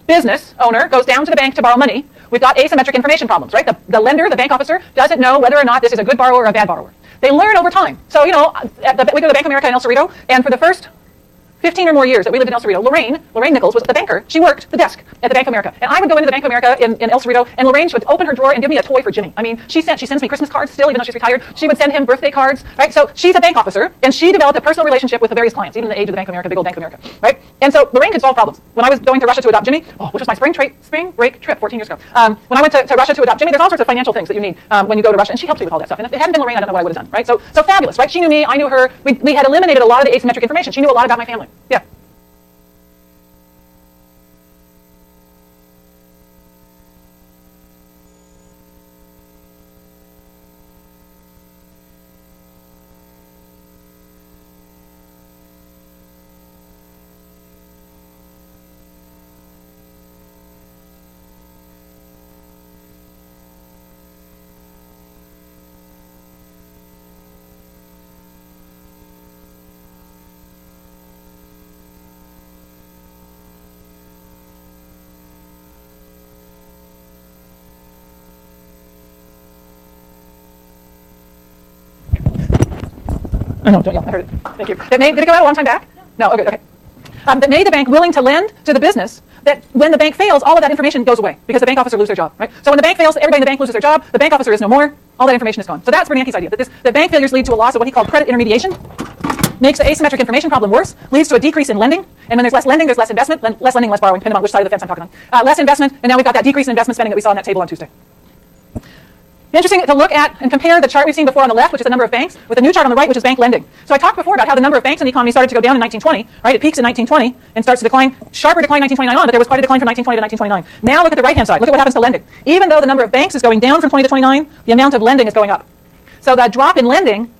business owner goes down to the bank to borrow money, we've got asymmetric information problems, right? The lender, the bank officer, doesn't know whether or not this is a good borrower or a bad borrower. They learn over time. So, we go to the Bank of America in El Cerrito, and for the first 15 or more years that we lived in El Cerrito, Lorraine Nichols was the banker. She worked the desk at the Bank of America. And I would go into the Bank of America in El Cerrito, and Lorraine would open her drawer and give me a toy for Jimmy. I mean, she sends me Christmas cards still, even though she's retired. She would send him birthday cards, right? So she's a bank officer, and she developed a personal relationship with the various clients, even the age of the Bank of America, big old Bank of America, right? And so Lorraine could solve problems. When I was going to Russia to adopt Jimmy, which was my spring break trip 14 years ago, when I went to Russia to adopt Jimmy, there's all sorts of financial things that you need when you go to Russia, and she helped me with all that stuff. And if it hadn't been Lorraine, I don't know what I would have done, right? So fabulous, right? She knew me, I knew her. We had eliminated a lot of the asymmetric information. She knew a lot about my family. Yeah. I heard it. Thank you. Did it go out a long time back? No. Oh, good. Okay. That made the bank willing to lend to the business. That when the bank fails, all of that information goes away because the bank officer loses their job, right? So when the bank fails, everybody in the bank loses their job. The bank officer is no more. All that information is gone. So that's Bernanke's idea. That bank failures lead to a loss of what he called credit intermediation, makes the asymmetric information problem worse, leads to a decrease in lending. And when there's less lending, there's less investment. Less lending, less borrowing, depending on which side of the fence I'm talking on. Less investment, and now we've got that decrease in investment spending that we saw in that table on Tuesday. Interesting to look at and compare the chart we've seen before on the left, which is the number of banks, with the new chart on the right, which is bank lending. So I talked before about how the number of banks in the economy started to go down in 1920, right? It peaks in 1920 and starts to decline, sharper decline 1929 on, but there was quite a decline from 1920 to 1929. Now look at the right-hand side. Look at what happens to lending. Even though the number of banks is going down from 20 to 29, the amount of lending is going up. So the drop in lending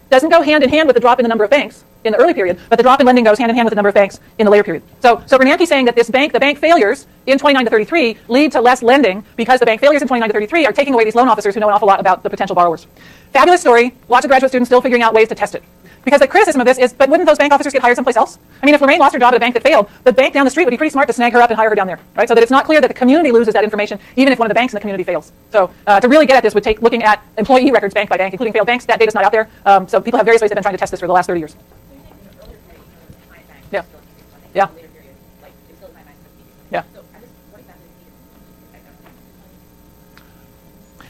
doesn't go hand in hand with the drop in the number of banks in the early period, but the drop in lending goes hand in hand with the number of banks in the later period. So Bernanke's saying that the bank failures in 29 to 33 lead to less lending because the bank failures in 29 to 33 are taking away these loan officers who know an awful lot about the potential borrowers. Fabulous story. Lots of graduate students still figuring out ways to test it. Because the criticism of this is, but wouldn't those bank officers get hired someplace else? I mean, if Lorraine lost her job at a bank that failed, the bank down the street would be pretty smart to snag her up and hire her down there, right? So that it's not clear that the community loses that information, even if one of the banks in the community fails. So to really get at this would take looking at employee records bank by bank, including failed banks. That data's not out there. So people have various ways they've been trying to test this for the last 30 years. Yeah. Yeah. Yeah.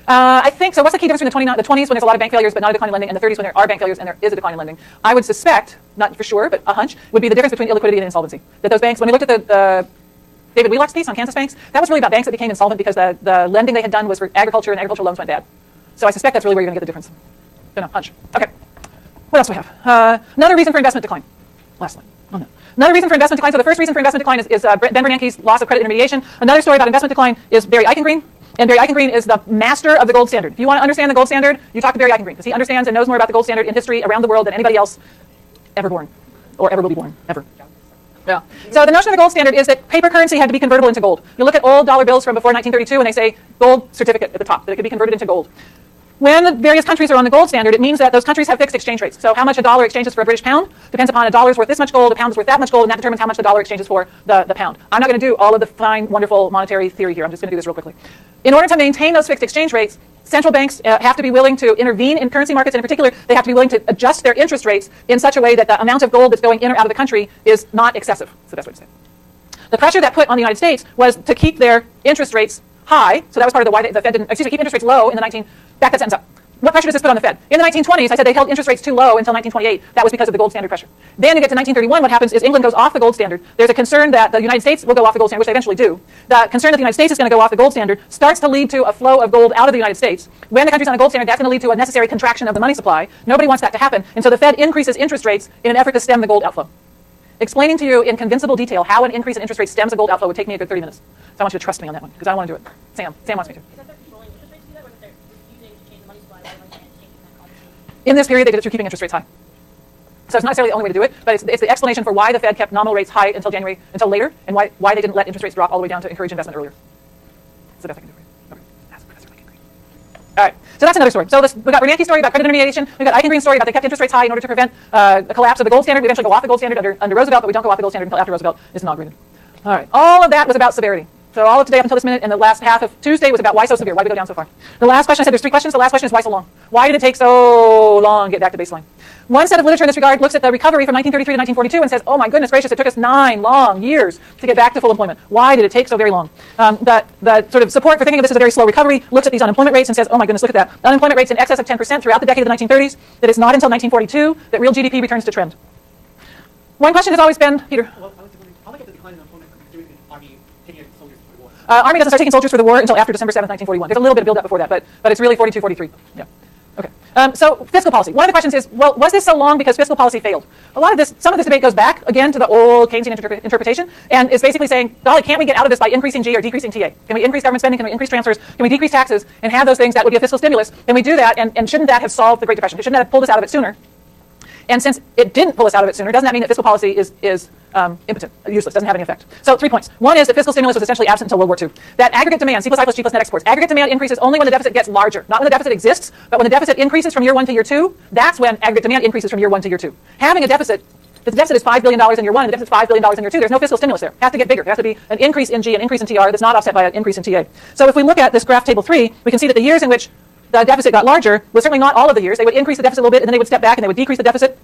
I think so. What's the key difference between the 20s when there's a lot of bank failures but not a decline in lending, and the 30s when there are bank failures and there is a decline in lending? I would suspect, not for sure, but a hunch, would be the difference between illiquidity and insolvency. That those banks, when we looked at the David Wheelock's piece on Kansas banks, that was really about banks that became insolvent because the lending they had done was for agriculture and agricultural loans went bad. So I suspect that's really where you're going to get the difference. Don't know, hunch. Okay. What else do we have? Another reason for investment decline. Last one. Oh, no. Another reason for investment decline. So the first reason for investment decline is Ben Bernanke's loss of credit intermediation. Another story about investment decline is Barry Eichengreen. And Barry Eichengreen is the master of the gold standard. If you want to understand the gold standard, you talk to Barry Eichengreen, because he understands and knows more about the gold standard in history around the world than anybody else ever born, or ever will be born, ever. Yeah. So the notion of the gold standard is that paper currency had to be convertible into gold. You look at old dollar bills from before 1932, and they say gold certificate at the top, that it could be converted into gold. When the various countries are on the gold standard, it means that those countries have fixed exchange rates. So how much a dollar exchanges for a British pound depends upon a dollar's worth this much gold, a pound's worth that much gold, and that determines how much the dollar exchanges for the pound. I'm not going to do all of the fine, wonderful monetary theory here. I'm just going to do this real quickly. In order to maintain those fixed exchange rates, central banks have to be willing to intervene in currency markets, and in particular, they have to be willing to adjust their interest rates in such a way that the amount of gold that's going in or out of the country is not excessive. That's the best way to say it. The pressure that put on the United States was to keep their interest rates high. So that was part of the why the Fed didn't, keep interest rates low in the back that sentence up. What pressure does this put on the Fed? In the 1920s, I said they held interest rates too low until 1928. That was because of the gold standard pressure. Then you get to 1931, what happens is England goes off the gold standard. There's a concern that the United States will go off the gold standard, which they eventually do. The concern that the United States is going to go off the gold standard starts to lead to a flow of gold out of the United States. When the country's on the gold standard, that's going to lead to a necessary contraction of the money supply. Nobody wants that to happen. And so the Fed increases interest rates in an effort to stem the gold outflow. Explaining to you in convincible detail how an increase in interest rates stems a gold outflow would take me a good 30 minutes. So I want you to trust me on that one, because I don't want to do it. Sam wants me to. In this period, they did it through keeping interest rates high. So it's not necessarily the only way to do it, but it's the explanation for why the Fed kept nominal rates high until later, and why they didn't let interest rates drop all the way down to encourage investment earlier. That's the best I can do for you. Okay. That's Professor Eichengreen. All right, so that's another story. So we've got Bernanke's story about credit intermediation. We've got Eichengreen's story about they kept interest rates high in order to prevent a collapse of the gold standard. We eventually go off the gold standard under Roosevelt, but we don't go off the gold standard until after Roosevelt is inaugurated. All right, all of that was about severity. So all of today up until this minute and the last half of Tuesday was about why so severe. Why did we go down so far? The last question, I said there's 3 questions. The last question is why so long? Why did it take so long to get back to baseline? One set of literature in this regard looks at the recovery from 1933 to 1942 and says, oh my goodness gracious, it took us 9 long years to get back to full employment. Why did it take so very long? The sort of support for thinking of this as a very slow recovery looks at these unemployment rates and says, oh my goodness, look at that. Unemployment rates in excess of 10% throughout the decade of the 1930s, that it's not until 1942 that real GDP returns to trend. One question has always been, Peter. Well, I was wondering, how much of the decline in unemployment comes doing the Army taking soldiers for the war? Army doesn't start taking soldiers for the war until after December 7th, 1941. There's a little bit of build-up before that, but it's really 42, 43. Yeah. Okay. So fiscal policy. One of the questions is, well, was this so long because fiscal policy failed? Some of this debate goes back again to the old Keynesian interpretation, and is basically saying, golly, can't we get out of this by increasing G or decreasing TA? Can we increase government spending? Can we increase transfers? Can we decrease taxes and have those things that would be a fiscal stimulus? Can we do that? And shouldn't that have solved the Great Depression? Shouldn't that have pulled us out of it sooner? And since it didn't pull us out of it sooner, doesn't that mean that fiscal policy is impotent, useless, doesn't have any effect? So 3 points. One is that fiscal stimulus was essentially absent until World War II. That aggregate demand, C plus I plus G plus net exports, aggregate demand increases only when the deficit gets larger. Not when the deficit exists, but when the deficit increases from year 1 to year 2, that's when aggregate demand increases from year 1 to year 2. Having a deficit, if the deficit is $5 billion in year 1 and the deficit is $5 billion in year 2, there's no fiscal stimulus there. It has to get bigger. There has to be an increase in G, an increase in TR that's not offset by an increase in TA. So if we look at this graph table 3, we can see that the years in which the deficit got larger was certainly not all of the years. They would increase the deficit a little bit, and then they would step back and they would decrease the deficit.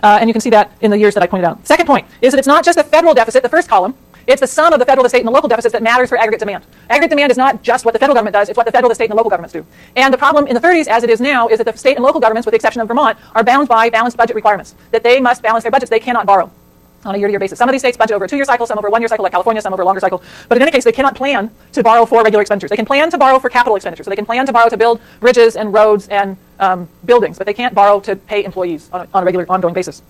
And you can see that in the years that I pointed out. Second point is that it's not just the federal deficit, the first column. It's the sum of the federal, the state, and the local deficits that matters for aggregate demand. Aggregate demand is not just what the federal government does, it's what the federal, the state, and the local governments do. And the problem in the 30s, as it is now, is that the state and local governments, with the exception of Vermont, are bound by balanced budget requirements, that they must balance their budgets. They cannot borrow on a year-to-year basis. Some of these states budget over a 2-year cycle, some over a 1-year cycle, like California, some over a longer cycle. But in any case, they cannot plan to borrow for regular expenditures. They can plan to borrow for capital expenditures. So they can plan to borrow to build bridges and roads and buildings, but they can't borrow to pay employees on a regular, ongoing basis.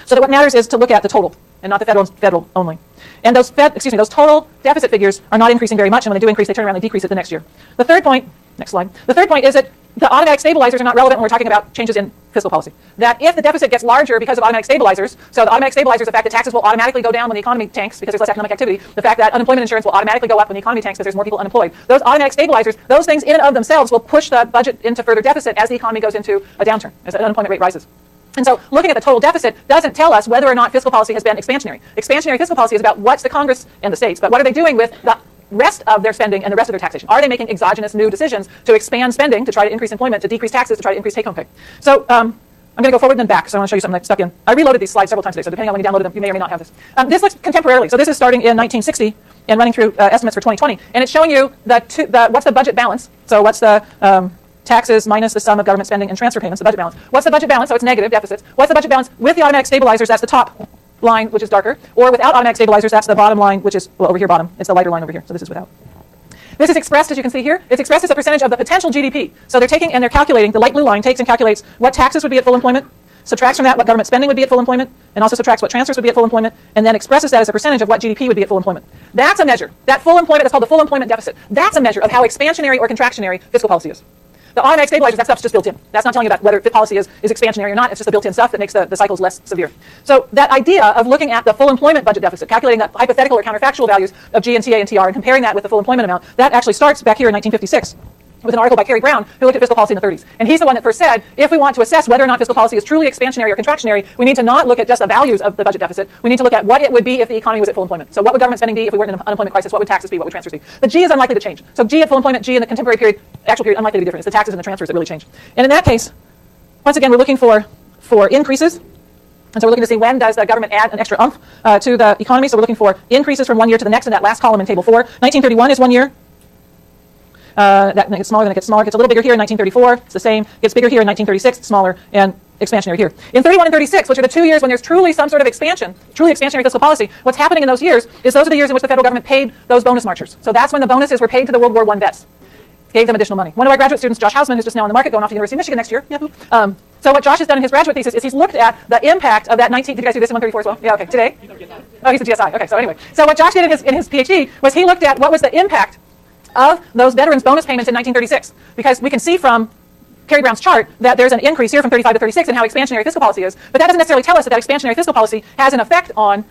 So that what matters is to look at the total and not the federal only. And those total deficit figures are not increasing very much, and when they do increase, they turn around and decrease it the next year. The third point, next slide. The third point is that the automatic stabilizers are not relevant when we're talking about changes in fiscal policy. That if the deficit gets larger because of automatic stabilizers, so the automatic stabilizers, the fact that taxes will automatically go down when the economy tanks because there's less economic activity, the fact that unemployment insurance will automatically go up when the economy tanks because there's more people unemployed, those automatic stabilizers, those things in and of themselves will push the budget into further deficit as the economy goes into a downturn, as the unemployment rate rises. And so looking at the total deficit doesn't tell us whether or not fiscal policy has been expansionary. Expansionary fiscal policy is about what's the Congress and the states, but what are they doing with the rest of their spending and the rest of their taxation? Are they making exogenous new decisions to expand spending, to try to increase employment, to decrease taxes, to try to increase take-home pay? So I'm going to go forward and then back, so I want to show you something that's stuck in. I reloaded these slides several times today, so depending on when you downloaded them, you may or may not have this. This looks contemporarily. So this is starting in 1960 and running through estimates for 2020, and it's showing you what's the budget balance. So what's the taxes minus the sum of government spending and transfer payments, the budget balance. What's the budget balance? So it's negative deficits. What's the budget balance with the automatic stabilizers? That's the top line, which is darker. Or without automatic stabilizers, that's the bottom line, which is, well, over here bottom. It's the lighter line over here. So this is without. This is expressed, as you can see here, it's expressed as a percentage of the potential GDP. So they're taking and they're calculating, the light blue line takes and calculates what taxes would be at full employment, subtracts from that what government spending would be at full employment, and also subtracts what transfers would be at full employment, and then expresses that as a percentage of what GDP would be at full employment. That's a measure. That full employment, that's called the full employment deficit. That's a measure of how expansionary or contractionary fiscal policy is. The automatic stabilizers, that stuff's just built in. That's not telling you about whether policy is expansionary or not. It's just the built-in stuff that makes the cycles less severe. So that idea of looking at the full employment budget deficit, calculating the hypothetical or counterfactual values of G and TA and TR and comparing that with the full employment amount, that actually starts back here in 1956 with an article by Kerry Brown who looked at fiscal policy in the 30s. And he's the one that first said, if we want to assess whether or not fiscal policy is truly expansionary or contractionary, we need to not look at just the values of the budget deficit. We need to look at what it would be if the economy was at full employment. So what would government spending be if we weren't in an unemployment crisis? What would taxes be? What would transfers be? The G is unlikely to change. So G at full employment, G in the contemporary period, actual period, unlikely to be different. It's the taxes and the transfers that really change. And in that case, once again, we're looking for increases. And so we're looking to see when does the government add an extra oomph to the economy. So we're looking for increases from one year to the next in that last column in table 4. 1931 is 1 year. That gets smaller, then it gets smaller, gets a little bigger here in 1934, it's the same, gets bigger here in 1936, it's smaller, and expansionary here. In 31 and 36, which are the 2 years when there's truly some sort of expansion, truly expansionary fiscal policy, what's happening in those years is those are the years in which the federal government paid those bonus marchers. So that's when the bonuses were paid to the World War I vets. Gave them additional money. One of our graduate students, Josh Hausman, who's just now on the market, going off to the University of Michigan next year. Yahoo. So what Josh has done in his graduate thesis is he's looked at the impact of that did you guys do this in 134 as well? Yeah, okay, today? Oh, he's a GSI. Okay, so anyway. So what Josh did in his PhD was he looked at what was the impact of those veterans' bonus payments in 1936, because we can see from Kerry Brown's chart that there's an increase here from 35 to 36 in how expansionary fiscal policy is, but that doesn't necessarily tell us that expansionary fiscal policy has an effect on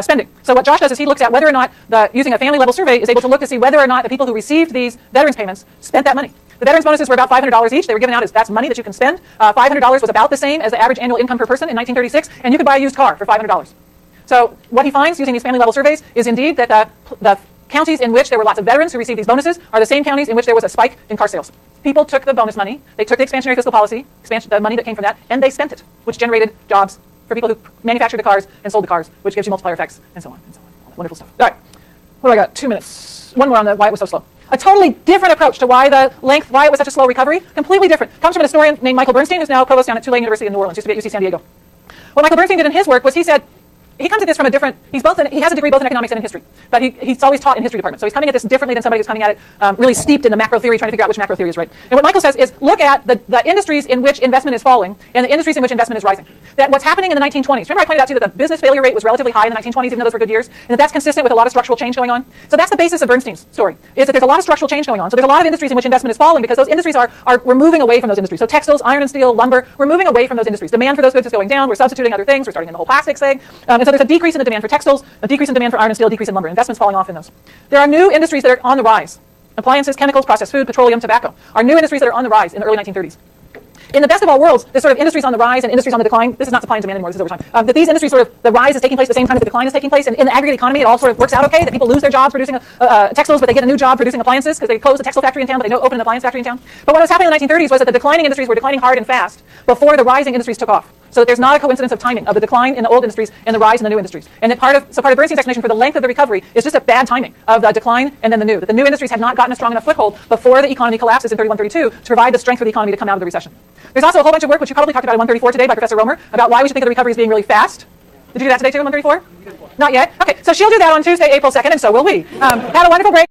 spending. So what Josh does is he looks at whether or not, using a family level survey, is able to look to see whether or not the people who received these veterans payments spent that money. The veterans bonuses were about $500 each. They were given out as that's money that you can spend. $500 was about the same as the average annual income per person in 1936, and you could buy a used car for $500. So what he finds using these family level surveys is indeed that the counties in which there were lots of veterans who received these bonuses are the same counties in which there was a spike in car sales. People took the bonus money, they took the expansionary fiscal policy, the money that came from that, and they spent it, which generated jobs for people who manufactured the cars and sold the cars, which gives you multiplier effects, and so on, and so on. All that wonderful stuff. All right, what do I got? 2 minutes. One more on why it was so slow. A totally different approach to why it was such a slow recovery. Completely different. Comes from an historian named Michael Bernstein, who's now provost down at Tulane University in New Orleans, used to be at UC San Diego. What Michael Bernstein did in his work was he said, he comes at this from a different, he has a degree both in economics and in history, but he's always taught in history department. So he's coming at this differently than somebody who's coming at it really steeped in the macro theory, trying to figure out which macro theory is right. And what Michael says is, look at the industries in which investment is falling and the industries in which investment is rising. That what's happening in the 1920s, remember I pointed out to you that the business failure rate was relatively high in the 1920s, even though those were good years, and that's consistent with a lot of structural change going on. So that's the basis of Bernstein's story, is that there's a lot of structural change going on. So there's a lot of industries in which investment is falling because those industries we're moving away from those industries. So textiles, iron and steel, lumber, we're moving away from those industries. Demand for those goods is going down, we're substituting other things, we're starting in the whole plastics thing, and so there's a decrease in the demand for textiles, a decrease in demand for iron and steel, a decrease in lumber. Investment's falling off in those. There are new industries that are on the rise. Appliances, chemicals, processed food, petroleum, tobacco are new industries that are on the rise in the early 1930s. In the best of all worlds, there's sort of industries on the rise and industries on the decline. This is not supply and demand anymore, this is over time. That these industries sort of, the rise is taking place at the same time that the decline is taking place. And in the aggregate economy, it all sort of works out okay, that people lose their jobs producing textiles, but they get a new job producing appliances because they close a textile factory in town, but they don't open an appliance factory in town. But what was happening in the 1930s was that the declining industries were declining hard and fast before the rising industries took off. So that there's not a coincidence of timing of the decline in the old industries and the rise in the new industries. And that part of Bernstein's explanation for the length of the recovery is just a bad timing of the decline and then the new. That the new industries had not gotten a strong enough foothold before the economy collapses in 31, 32 to provide the strength for the economy to come out of the recession. There's also a whole bunch of work, which you probably talked about in 134 today by Professor Romer, about why we should think of the recovery as being really fast. Did you do that today too in 134? Not yet? Okay, so she'll do that on Tuesday, April 2nd, and so will we. Have a wonderful break.